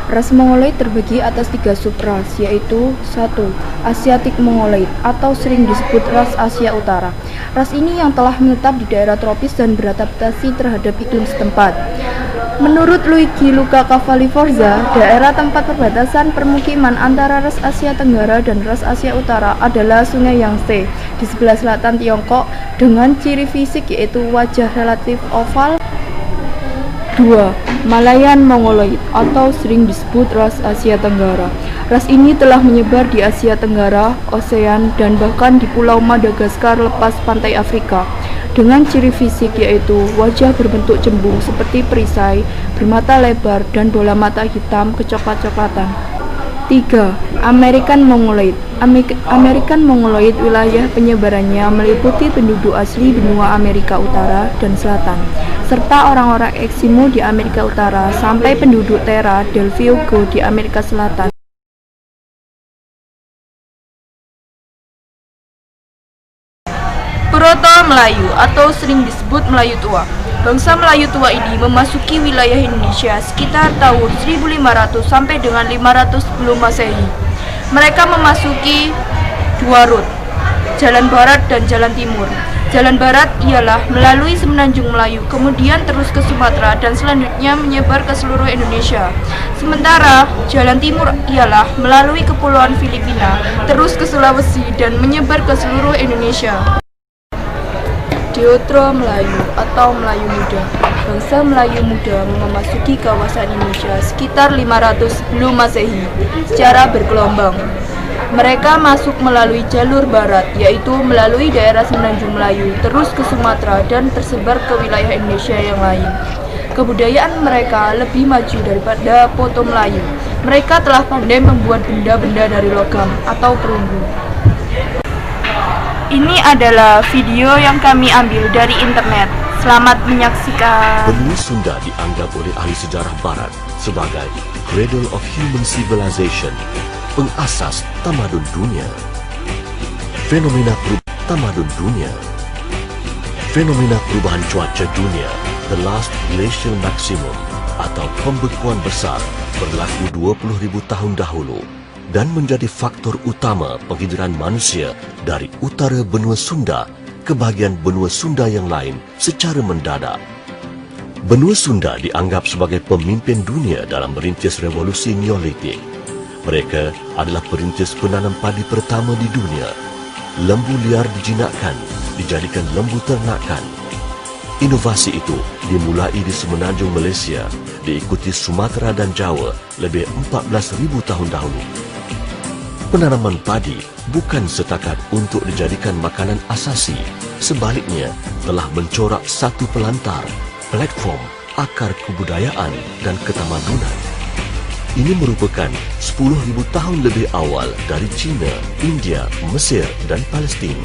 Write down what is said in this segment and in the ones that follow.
Ras Mongoloid terbagi atas 3 subras, yaitu 1. Asiatic Mongoloid atau sering disebut ras Asia Utara. Ras ini yang telah menetap di daerah tropis dan beradaptasi terhadap iklim setempat. Menurut Luigi Luca Cavalli Forza, daerah tempat perbatasan permukiman antara ras Asia Tenggara dan ras Asia Utara adalah Sungai Yangtze di sebelah selatan Tiongkok dengan ciri fisik yaitu wajah relatif oval. 2. Malayan Mongoloid atau sering disebut ras Asia Tenggara. Ras ini telah menyebar di Asia Tenggara, ASEAN, dan bahkan di Pulau Madagaskar lepas pantai Afrika. Dengan ciri fisik yaitu wajah berbentuk cembung seperti perisai, bermata lebar, dan bola mata hitam kecoklat-coklatan. 3. American Mongoloid. American Mongoloid wilayah penyebarannya meliputi penduduk asli benua Amerika Utara dan Selatan, serta orang-orang Eskimo di Amerika Utara sampai penduduk Terra del Fuego di Amerika Selatan. Proto-Melayu atau sering disebut Melayu Tua. Bangsa Melayu Tua ini memasuki wilayah Indonesia sekitar tahun 1500 sampai dengan 500 sebelum Masehi. Mereka memasuki 2 rute, Jalan Barat dan Jalan Timur. Jalan Barat ialah melalui Semenanjung Melayu, kemudian terus ke Sumatera dan selanjutnya menyebar ke seluruh Indonesia. Sementara Jalan Timur ialah melalui Kepulauan Filipina, terus ke Sulawesi dan menyebar ke seluruh Indonesia. Deutero Melayu atau Melayu Muda. Bangsa Melayu Muda memasuki kawasan Indonesia sekitar 500 sebelum Masehi secara bergelombang. Mereka masuk melalui jalur barat, yaitu melalui daerah Semenanjung Melayu, terus ke Sumatera dan tersebar ke wilayah Indonesia yang lain. Kebudayaan mereka lebih maju daripada Poto Melayu. Mereka telah pandai membuat benda-benda dari logam atau perunggu. Ini adalah video yang kami ambil dari internet. Selamat menyaksikan. Benua Sunda dianggap oleh ahli sejarah barat sebagai cradle of human civilization, pengasas tamadun dunia. Fenomena tamadun dunia. Fenomena perubahan cuaca dunia, the last glacial maximum atau pembekuan besar berlaku 20.000 tahun dahulu dan menjadi faktor utama penghijrahan manusia dari utara benua Sunda ke bahagian benua Sunda yang lain secara mendadak. Benua Sunda dianggap sebagai pemimpin dunia dalam merintis revolusi Neolitik. Mereka adalah perintis penanam padi pertama di dunia. Lembu liar dijinakkan, dijadikan lembu ternakan. Inovasi itu dimulai di Semenanjung Malaysia, diikuti Sumatera dan Jawa lebih 14.000 tahun dahulu. Penanaman padi bukan setakat untuk dijadikan makanan asasi, sebaliknya telah mencorak satu pelantar, platform, akar kebudayaan dan ketamadunan. Ini merupakan 10.000 tahun lebih awal dari China, India, Mesir dan Palestin.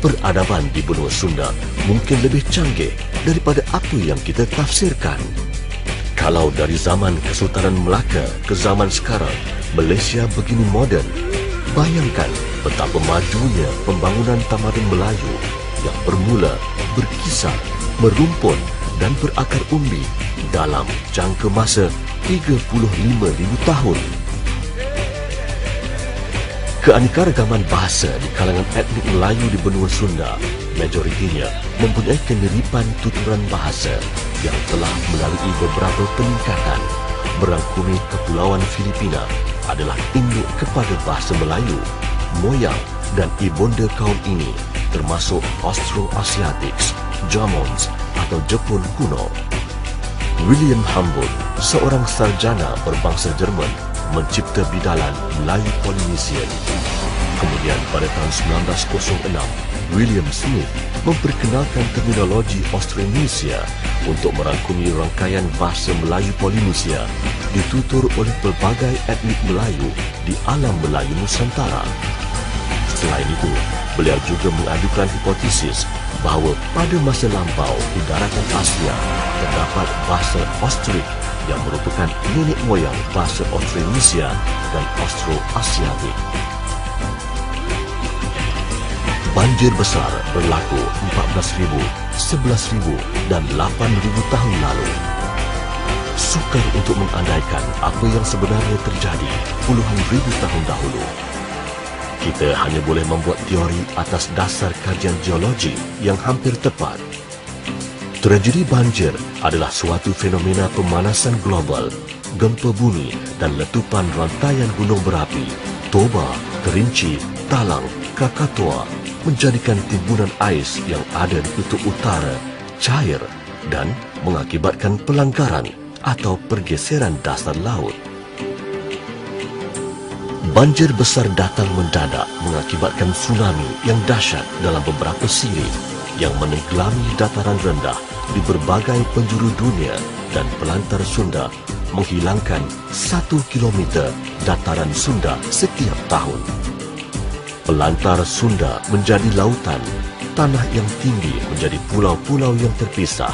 Peradaban di benua Sunda mungkin lebih canggih daripada apa yang kita tafsirkan. Kalau dari zaman Kesultanan Melaka ke zaman sekarang, Malaysia begini moden, bayangkan betapa majunya pembangunan tamadun Melayu yang bermula, berkisar, merumpun dan berakar umbi dalam jangka masa 35.000 tahun. Keanekaragaman bahasa di kalangan etnik Melayu di benua Sunda, majoritinya mempunyai kemiripan tuturan bahasa yang telah melalui beberapa peningkatan. Merangkumi Kepulauan Filipina adalah induk kepada bahasa Melayu. Moyang dan ibunda kaum ini termasuk Austro-Asiatics, Germans atau Jepun kuno. William Humboldt, seorang sarjana berbangsa Jerman, mencipta bidalan Melayu Polynesian. Kemudian pada tahun 1906, William Smith memperkenalkan terminologi Austronesia untuk merangkumi rangkaian bahasa Melayu Polinesia ditutur oleh pelbagai etnik Melayu di alam Melayu Nusantara. Selain itu, beliau juga mengajukan hipotesis bahawa pada masa lampau di daratan Asia terdapat bahasa Austrik yang merupakan nenek moyang bahasa Austronesia dan Austro-Asiatik. Banjir besar berlaku 14.000, 11.000 dan 8.000 tahun lalu. sukar untuk mengandaikan apa yang sebenarnya terjadi puluhan ribu tahun dahulu. Kita hanya boleh membuat teori atas dasar kajian geologi yang hampir tepat. Tragedi banjir adalah suatu fenomena pemanasan global, gempa bumi dan letupan rantaian gunung berapi, Toba, Kerinci, Talang, Krakatoa menjadikan timbunan ais yang ada di kutub utara cair dan mengakibatkan pelanggaran atau pergeseran dasar laut. Banjir besar datang mendadak mengakibatkan tsunami yang dahsyat dalam beberapa siri yang menenggelami dataran rendah di berbagai penjuru dunia dan Pelantar Sunda menghilangkan 1 kilometer dataran Sunda setiap tahun. Pelantar Sunda menjadi lautan, tanah yang tinggi menjadi pulau-pulau yang terpisah,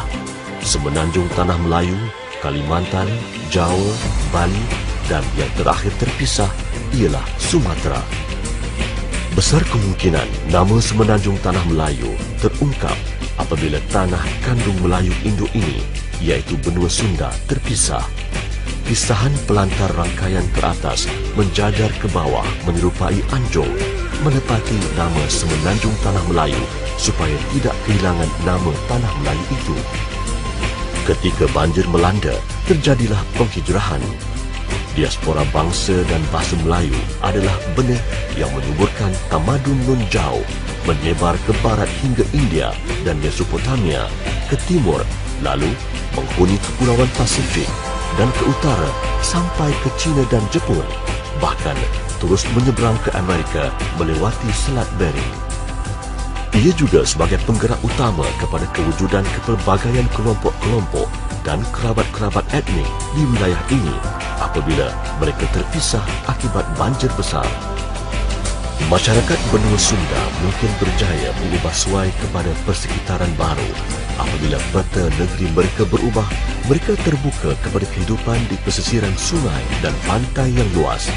semenanjung Tanah Melayu, Kalimantan, Jawa, Bali dan yang terakhir terpisah ialah Sumatera. Besar kemungkinan nama semenanjung Tanah Melayu terungkap apabila tanah kandung Melayu induk ini, iaitu benua Sunda, terpisah. Pisahan pelantar rangkaian teratas menjajar ke bawah menyerupai anjung, menepati nama semenanjung Tanah Melayu supaya tidak kehilangan nama Tanah Melayu itu. Ketika banjir melanda, terjadilah penghijrahan. Diaspora bangsa dan bahasa Melayu adalah benih yang menyuburkan tamadun Nun Jaw, menyebar ke barat hingga India dan Mesopotamia, ke timur, lalu menghuni kepulauan Pasifik dan ke utara sampai ke China dan Jepun, bahkan terus menyeberang ke Amerika melewati Selat Bering. Ia juga sebagai penggerak utama kepada kewujudan kepelbagaian kelompok-kelompok dan kerabat-kerabat etnik di wilayah ini apabila mereka terpisah akibat banjir besar. Masyarakat benua Sunda mungkin berjaya mengubah suai kepada persekitaran baru. Apabila peta negeri mereka berubah, mereka terbuka kepada kehidupan di pesisiran sungai dan pantai yang luas.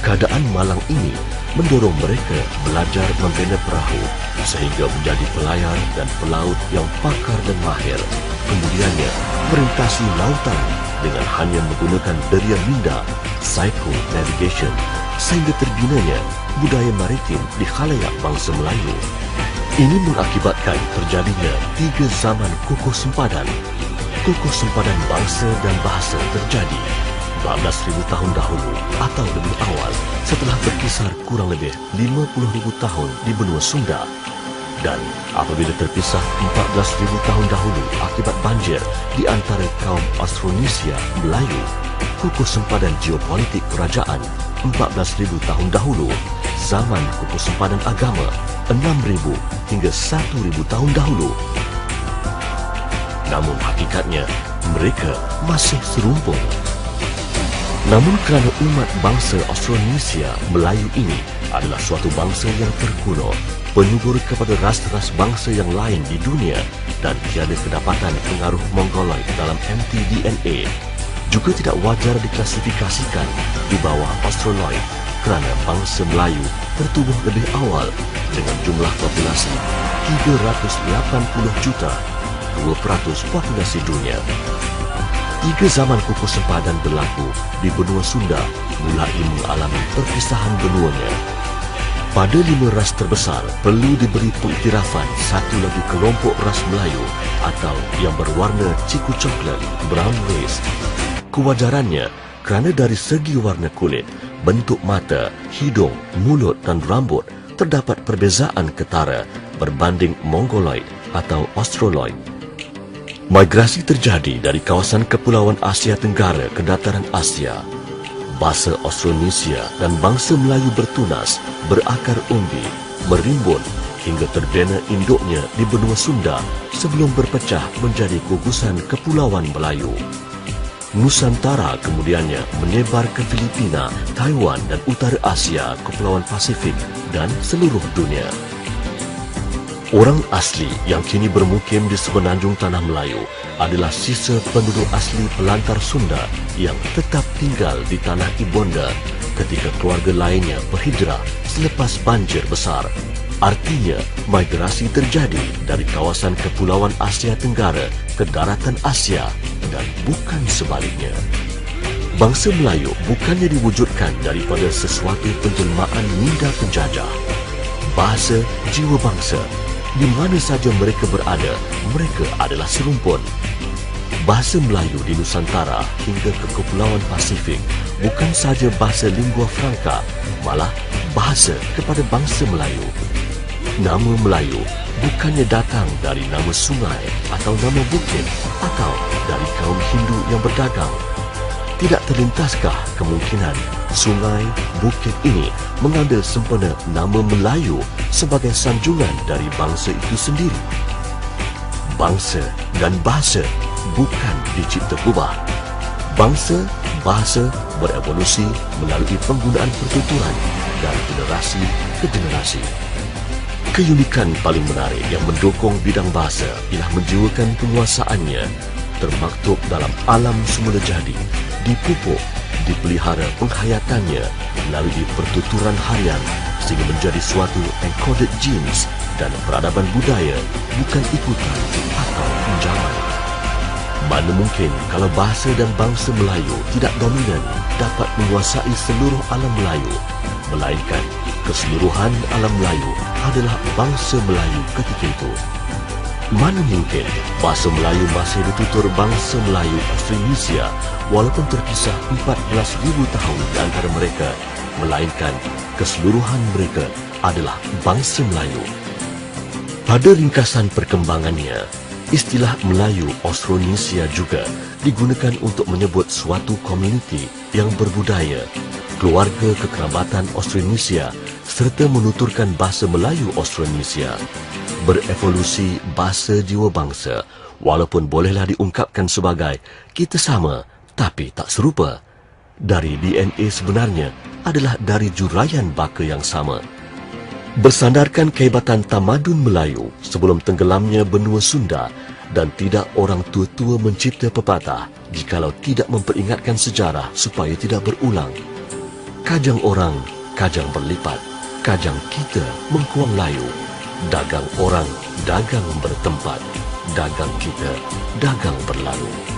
Keadaan malang ini mendorong mereka belajar membina perahu sehingga menjadi pelayar dan pelaut yang pakar dan mahir. Kemudiannya merintasi lautan dengan hanya menggunakan derian minda, cycle navigation, sehingga terbinanya budaya maritim di khalayak bangsa Melayu. Ini mengakibatkan terjadinya 3 zaman kukuh sempadan. Kukuh sempadan bangsa dan bahasa terjadi 14,000 tahun dahulu atau lebih awal setelah berkisar kurang lebih 50,000 tahun di benua Sunda. Dan apabila terpisah 14,000 tahun dahulu akibat banjir di antara kaum Austronesia Melayu, kukuh sempadan geopolitik kerajaan 14,000 tahun dahulu, zaman kukuh sempadan agama 6,000 hingga 1,000 tahun dahulu. Namun hakikatnya mereka masih serumpun. Namun kerana umat bangsa Austronesia Melayu ini adalah suatu bangsa yang terkuno, penyubur kepada ras-ras bangsa yang lain di dunia dan tiada kedapatan pengaruh Mongoloid dalam mtDNA, juga tidak wajar diklasifikasikan di bawah Australoid kerana bangsa Melayu tertubuh lebih awal dengan jumlah populasi 380 juta, 2% populasi dunia. 3 zaman kukuh sempadan berlaku di benua Sunda mulai mengalami perpisahan benuanya. Pada 5 ras terbesar perlu diberi pengiktirafan satu lagi kelompok ras Melayu atau yang berwarna ciku coklat, brown race. Kewajarannya kerana dari segi warna kulit, bentuk mata, hidung, mulut dan rambut terdapat perbezaan ketara berbanding Mongoloid atau Australoid. Migrasi terjadi dari kawasan kepulauan Asia Tenggara ke dataran Asia. Bahasa Austronesia dan bangsa Melayu bertunas, berakar umbi, merimbun hingga terbina induknya di benua Sunda sebelum berpecah menjadi gugusan kepulauan Melayu. Nusantara kemudiannya menyebar ke Filipina, Taiwan dan utara Asia, kepulauan Pasifik dan seluruh dunia. Orang asli yang kini bermukim di semenanjung Tanah Melayu adalah sisa penduduk asli Pelantar Sunda yang tetap tinggal di tanah ibunda ketika keluarga lainnya berhijrah selepas banjir besar. Artinya, migrasi terjadi dari kawasan kepulauan Asia Tenggara ke daratan Asia dan bukan sebaliknya. Bangsa Melayu bukannya diwujudkan daripada sesuatu penjelmaan minda penjajah. Bahasa jiwa bangsa, di mana saja mereka berada, mereka adalah serumpun. Bahasa Melayu di Nusantara hingga ke Kepulauan Pasifik bukan saja bahasa lingua franca, malah bahasa kepada bangsa Melayu. Nama Melayu bukannya datang dari nama sungai atau nama bukit atau dari kaum Hindu yang berdagang. Tidak terlintaskah kemungkinan sungai, bukit ini mengambil sempena nama Melayu sebagai sanjungan dari bangsa itu sendiri? Bangsa dan bahasa bukan dicipta ubah. Bangsa, bahasa berevolusi melalui penggunaan pertuturan dari generasi ke generasi. Keunikan paling menarik yang mendukung bidang bahasa ialah menjiwakan penguasaannya termaktub dalam alam semula jadi, dipupuk, dipelihara penghayatannya melalui pertuturan harian sehingga menjadi suatu encoded genes dan peradaban budaya bukan ikutan atau pinjaman. Mana mungkin kalau bahasa dan bangsa Melayu tidak dominan dapat menguasai seluruh alam Melayu, melainkan keseluruhan alam Melayu adalah bangsa Melayu ketika itu. Mana mungkin bahasa Melayu masih ditutur bangsa Melayu Austronesia walaupun terpisah 14,000 tahun di antara mereka, melainkan keseluruhan mereka adalah bangsa Melayu. Pada ringkasan perkembangannya, istilah Melayu Austronesia juga digunakan untuk menyebut suatu komuniti yang berbudaya, keluarga kekerabatan Austronesia serta menuturkan bahasa Melayu Austronesia. Berevolusi bahasa jiwa bangsa walaupun bolehlah diungkapkan sebagai kita sama tapi tak serupa. Dari DNA sebenarnya adalah dari juraian baka yang sama. Bersandarkan kehebatan tamadun Melayu sebelum tenggelamnya benua Sunda dan tidak orang tua-tua mencipta pepatah jikalau tidak memperingatkan sejarah supaya tidak berulang. Kajang orang, kajang berlipat. Kajang kita mengkuang layu. Dagang orang, dagang bertempat. Dagang kita, dagang berlalu.